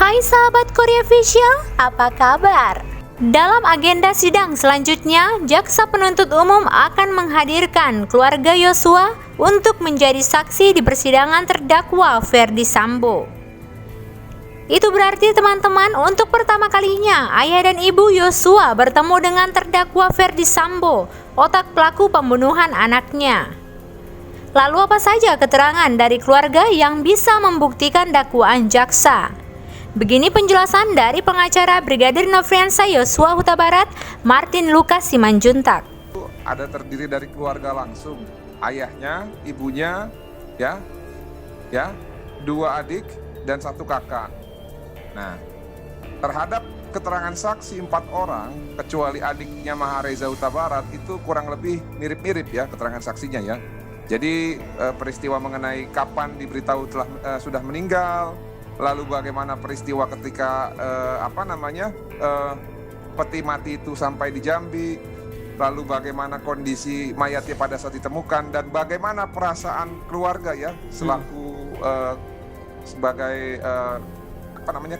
Hai sahabat Korea Official, apa kabar? Dalam agenda sidang selanjutnya, Jaksa Penuntut Umum akan menghadirkan keluarga Yosua untuk menjadi saksi di persidangan terdakwa Ferdy Sambo. Itu berarti teman-teman, untuk pertama kalinya ayah dan ibu Yosua bertemu dengan terdakwa Ferdy Sambo, otak pelaku pembunuhan anaknya. Lalu apa saja keterangan dari keluarga yang bisa membuktikan dakwaan jaksa? Begini penjelasan dari pengacara Brigadir Nofriansah Yosua Huta Barat, Martin Lucas Simanjuntak. Ada terdiri dari keluarga langsung, ayahnya, ibunya, ya, dua adik dan satu kakak. Nah, terhadap keterangan saksi 4 orang, kecuali adiknya Mahareza Huta Barat, itu kurang lebih mirip-mirip ya keterangan saksinya ya. Jadi peristiwa mengenai kapan diberitahu sudah meninggal, lalu bagaimana peristiwa ketika peti mati itu sampai di Jambi, lalu bagaimana kondisi mayatnya pada saat ditemukan, dan bagaimana perasaan keluarga ya selaku sebagai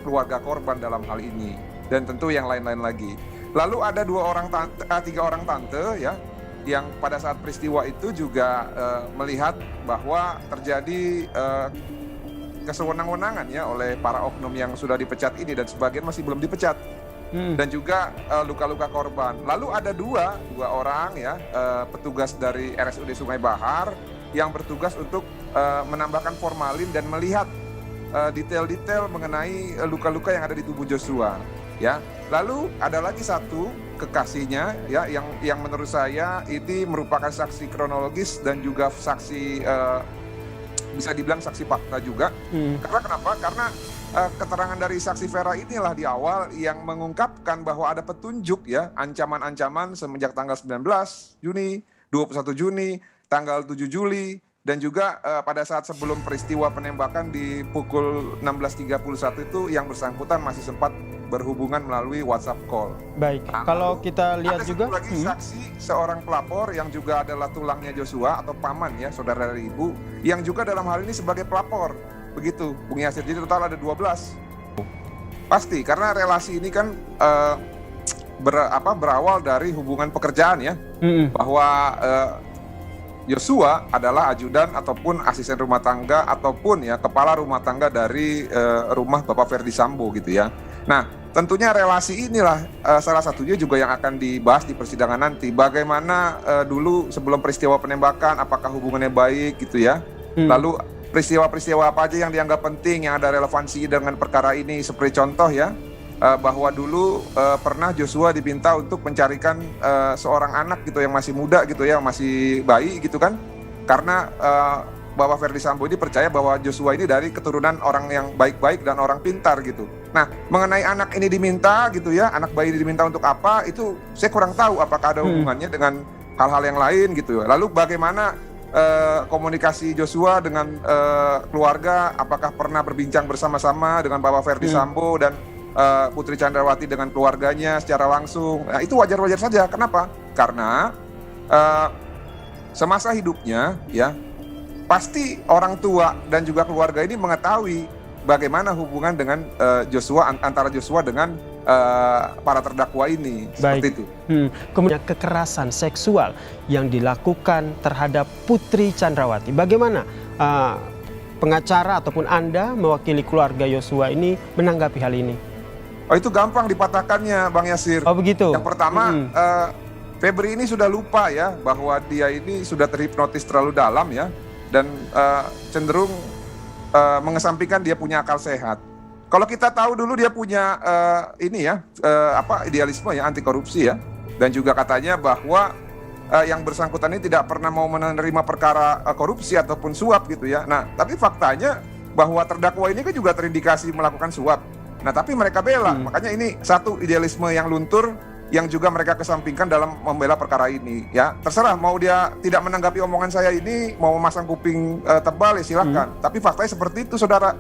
keluarga korban dalam hal ini, dan tentu yang lain-lain lagi. Lalu ada 3 orang tante ya, yang pada saat peristiwa itu juga melihat bahwa terjadi kesewenang-wenangan ya oleh para oknum yang sudah dipecat ini, dan sebagian masih belum dipecat, dan juga luka-luka korban. Lalu ada dua orang ya, petugas dari RSUD Sungai Bahar yang bertugas untuk menambahkan formalin dan melihat detail-detail mengenai luka-luka yang ada di tubuh Joshua ya. Lalu ada lagi satu kekasihnya ya, yang menurut saya ini merupakan saksi kronologis dan juga saksi bisa dibilang saksi fakta juga. Karena kenapa? Karena keterangan dari saksi Vera inilah di awal yang mengungkapkan bahwa ada petunjuk ya, ancaman-ancaman semenjak tanggal 19 Juni, 21 Juni, tanggal 7 Juli, dan juga pada saat sebelum peristiwa penembakan di pukul 16.31 itu yang bersangkutan masih sempat berhubungan melalui WhatsApp call. Baik, nah, kalau kita lihat ada juga lagi saksi seorang pelapor yang juga adalah tulangnya Joshua atau paman ya, saudara dari ibu, yang juga dalam hal ini sebagai pelapor. Begitu, Bung Yasir. Jadi total ada 12. Pasti karena relasi ini kan berawal dari hubungan pekerjaan ya. Bahwa Joshua adalah ajudan ataupun asisten rumah tangga ataupun ya kepala rumah tangga dari rumah Bapak Ferdy Sambo gitu ya. Nah, tentunya relasi inilah salah satunya juga yang akan dibahas di persidangan nanti. Bagaimana dulu sebelum peristiwa penembakan, apakah hubungannya baik gitu ya. Lalu peristiwa-peristiwa apa aja yang dianggap penting, yang ada relevansi dengan perkara ini. Seperti contoh ya, bahwa dulu pernah Joshua diminta untuk mencarikan seorang anak gitu yang masih muda gitu ya, masih bayi gitu kan. Karena Bapak Ferdy Sambo ini percaya bahwa Joshua ini dari keturunan orang yang baik-baik dan orang pintar gitu. Nah, mengenai anak ini diminta gitu ya, anak bayi ini diminta untuk apa, itu saya kurang tahu apakah ada hubungannya dengan hal-hal yang lain gitu ya. Lalu bagaimana komunikasi Joshua dengan keluarga, apakah pernah berbincang bersama-sama dengan Bapak Ferdy Sambo dan Putri Chandrawati dengan keluarganya secara langsung. Nah, itu wajar-wajar saja. Kenapa? Karena semasa hidupnya ya, pasti orang tua dan juga keluarga ini mengetahui bagaimana hubungan dengan antara Joshua dengan para terdakwa ini. Seperti itu. Kemudian kekerasan seksual yang dilakukan terhadap Putri Chandrawati. Bagaimana pengacara ataupun Anda mewakili keluarga Joshua ini menanggapi hal ini? Oh, itu gampang dipatahkannya, Bang Yasir. Oh, begitu. Yang pertama, Febri ini sudah lupa ya bahwa dia ini sudah terhipnotis terlalu dalam ya, dan cenderung mengesampingkan dia punya akal sehat. Kalau kita tahu dulu dia punya idealisme ya, anti korupsi ya, dan juga katanya bahwa yang bersangkutan ini tidak pernah mau menerima perkara korupsi ataupun suap gitu ya. Nah, tapi faktanya bahwa terdakwa ini kan juga terindikasi melakukan suap. Nah, tapi mereka bela. Makanya ini satu idealisme yang luntur yang juga mereka kesampingkan dalam membela perkara ini ya. Terserah mau dia tidak menanggapi omongan saya ini, mau memasang kuping tebal ya silahkan. Tapi faktanya seperti itu, saudara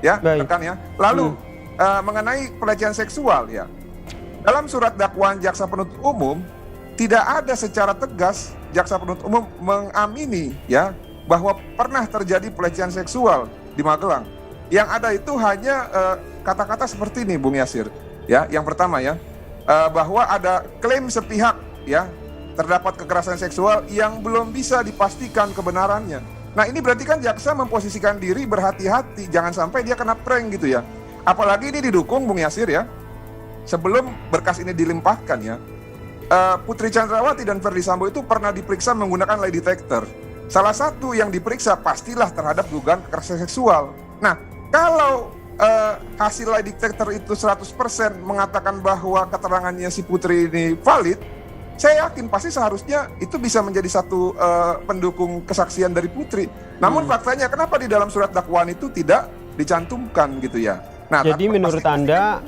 ya, rekan ya. Lalu mengenai pelecehan seksual ya, dalam surat dakwaan jaksa penuntut umum tidak ada secara tegas jaksa penuntut umum mengamini ya bahwa pernah terjadi pelecehan seksual di Magelang. Yang ada itu hanya kata-kata seperti ini, Bung Yasir. Ya, yang pertama ya, bahwa ada klaim sepihak ya terdapat kekerasan seksual yang belum bisa dipastikan kebenarannya. Nah, ini berarti kan jaksa memposisikan diri berhati-hati, jangan sampai dia kena prank gitu ya. Apalagi ini didukung, Bung Yasir ya, sebelum berkas ini dilimpahkan ya, Putri Chandrawati dan Ferdy Sambo itu pernah diperiksa menggunakan lie detector. Salah satu yang diperiksa pastilah terhadap dugaan kekerasan seksual. Nah, kalau hasil lie detector itu 100% mengatakan bahwa keterangannya si Putri ini valid, saya yakin pasti seharusnya itu bisa menjadi satu pendukung kesaksian dari Putri. Namun faktanya kenapa di dalam surat dakwaan itu tidak dicantumkan gitu ya. Nah, jadi menurut Anda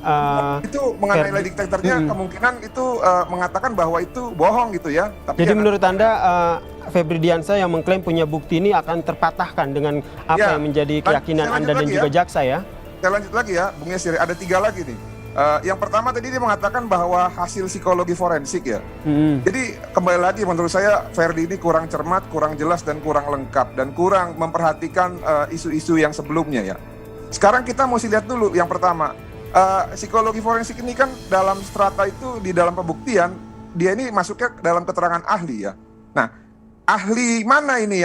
itu mengenai lie detectornya kemungkinan itu mengatakan bahwa itu bohong gitu ya. Tapi jadi ya, menurut Anda Febri Diansyah yang mengklaim punya bukti ini akan terpatahkan dengan apa Ya, yang menjadi keyakinan saya Anda dan lanjut juga lagi jaksa ya? saya lanjut lagi ya, Bung Yasir. Ada 3 lagi nih. Yang pertama tadi dia mengatakan bahwa hasil psikologi forensik ya. Jadi kembali lagi menurut saya Ferdy ini kurang cermat, kurang jelas dan kurang lengkap dan kurang memperhatikan isu-isu yang sebelumnya ya. Sekarang kita mesti lihat dulu yang pertama. Psikologi forensik ini kan dalam strata itu di dalam pembuktian dia ini masuknya dalam keterangan ahli ya. Nah, ahli mana ini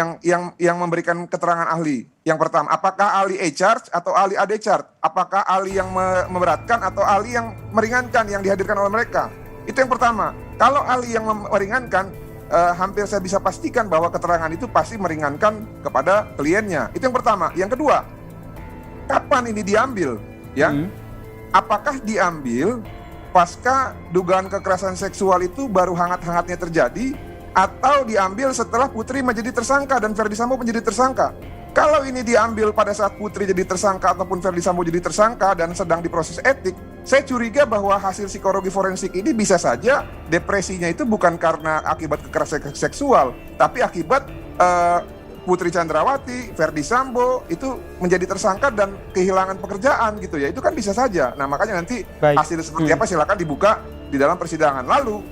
yang memberikan keterangan ahli? Yang pertama, apakah ahli E-charge atau ahli AD-charge? Apakah ahli yang memberatkan atau ahli yang meringankan yang dihadirkan oleh mereka? Itu yang pertama. Kalau ahli yang meringankan, hampir saya bisa pastikan bahwa keterangan itu pasti meringankan kepada kliennya. Itu yang pertama. Yang kedua, kapan ini diambil? Ya, apakah diambil pasca dugaan kekerasan seksual itu baru hangat-hangatnya terjadi, atau diambil setelah Putri menjadi tersangka dan Ferdy Sambo menjadi tersangka? Kalau ini diambil pada saat Putri jadi tersangka ataupun Ferdy Sambo jadi tersangka dan sedang diproses etik, saya curiga bahwa hasil psikologi forensik ini bisa saja depresinya itu bukan karena akibat kekerasan seksual, tapi akibat Putri Chandrawati, Ferdy Sambo itu menjadi tersangka dan kehilangan pekerjaan gitu ya. Itu kan bisa saja. Nah, makanya nanti hasil seperti apa silakan dibuka di dalam persidangan. Lalu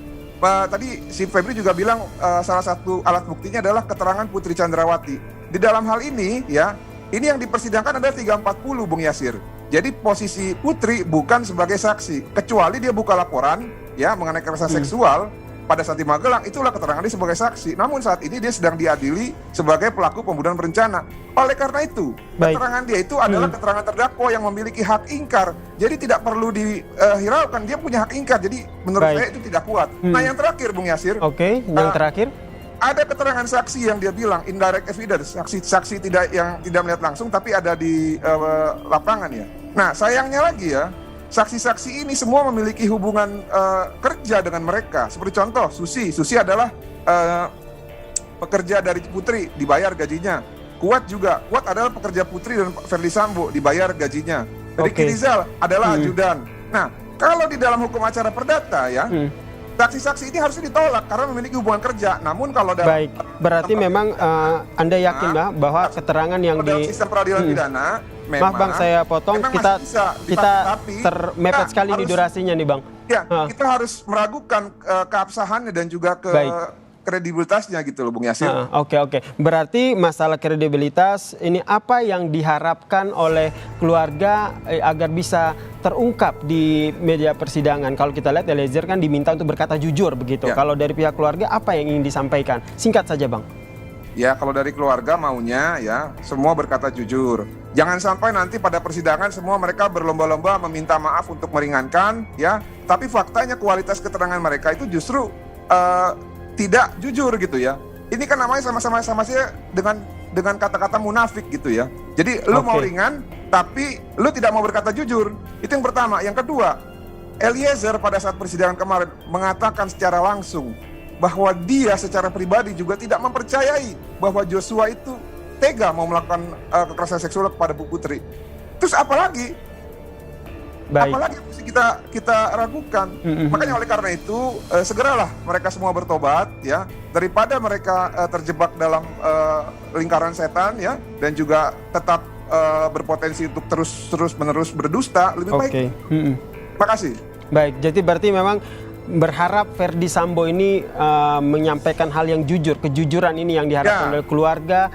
tadi si Febri juga bilang salah satu alat buktinya adalah keterangan Putri Chandrawati. Di dalam hal ini ya, ini yang dipersidangkan adalah 340 Bung Yasir. Jadi posisi Putri bukan sebagai saksi, kecuali dia buka laporan ya mengenai kekerasan seksual pada saat di Magelang, itulah keterangan dia sebagai saksi. Namun saat ini dia sedang diadili sebagai pelaku pembunuhan berencana. Oleh karena itu, keterangan dia itu adalah keterangan terdakwa yang memiliki hak ingkar. Jadi tidak perlu dihiraukan, dia punya hak ingkar. Jadi menurut saya itu tidak kuat. Nah, yang terakhir Bung Yasir. Oke, yang terakhir. Ada keterangan saksi yang dia bilang indirect evidence, saksi yang tidak melihat langsung tapi ada di lapangan ya. Nah, sayangnya lagi ya, saksi-saksi ini semua memiliki hubungan kerja dengan mereka. Seperti contoh, Susi adalah pekerja dari Putri, dibayar gajinya. Kuat adalah pekerja Putri dan Ferdy Sambo, dibayar gajinya. Ricky Rizal adalah ajudan. Nah, kalau di dalam hukum acara perdata ya, saksi-saksi ini harusnya ditolak karena memiliki hubungan kerja. Namun kalau dalam berarti memang Anda yakin bahwa keterangan yang di sistem peradilan pidana memang, maaf Bang, saya potong, kita termepet sekali di durasinya nih Bang. Ya, kita harus meragukan keabsahannya dan juga kredibilitasnya gitu loh Bung Yasir. Oke. Berarti masalah kredibilitas ini apa yang diharapkan oleh keluarga agar bisa terungkap di media persidangan? Kalau kita lihat Eliezer kan diminta untuk berkata jujur begitu. Kalau dari pihak keluarga apa yang ingin disampaikan? Singkat saja Bang. Ya, kalau dari keluarga maunya ya semua berkata jujur. Jangan sampai nanti pada persidangan semua mereka berlomba-lomba meminta maaf untuk meringankan ya. Tapi faktanya kualitas keterangan mereka itu justru tidak jujur gitu ya. Ini kan namanya sama-sama dengan kata-kata munafik gitu ya. Jadi lu mau ringan tapi lu tidak mau berkata jujur. Itu yang pertama. Yang kedua, Eliezer pada saat persidangan kemarin mengatakan secara langsung bahwa dia secara pribadi juga tidak mempercayai bahwa Joshua itu tega mau melakukan kekerasan seksual kepada Bu Putri. Terus apalagi yang mesti kita ragukan. Makanya oleh karena itu segeralah mereka semua bertobat ya, daripada mereka terjebak dalam lingkaran setan ya, dan juga tetap berpotensi untuk terus-menerus berdusta. Lebih baik. Terima kasih. Baik, jadi berarti memang berharap Ferdy Sambo ini menyampaikan hal yang jujur, kejujuran ini yang diharapkan oleh keluarga.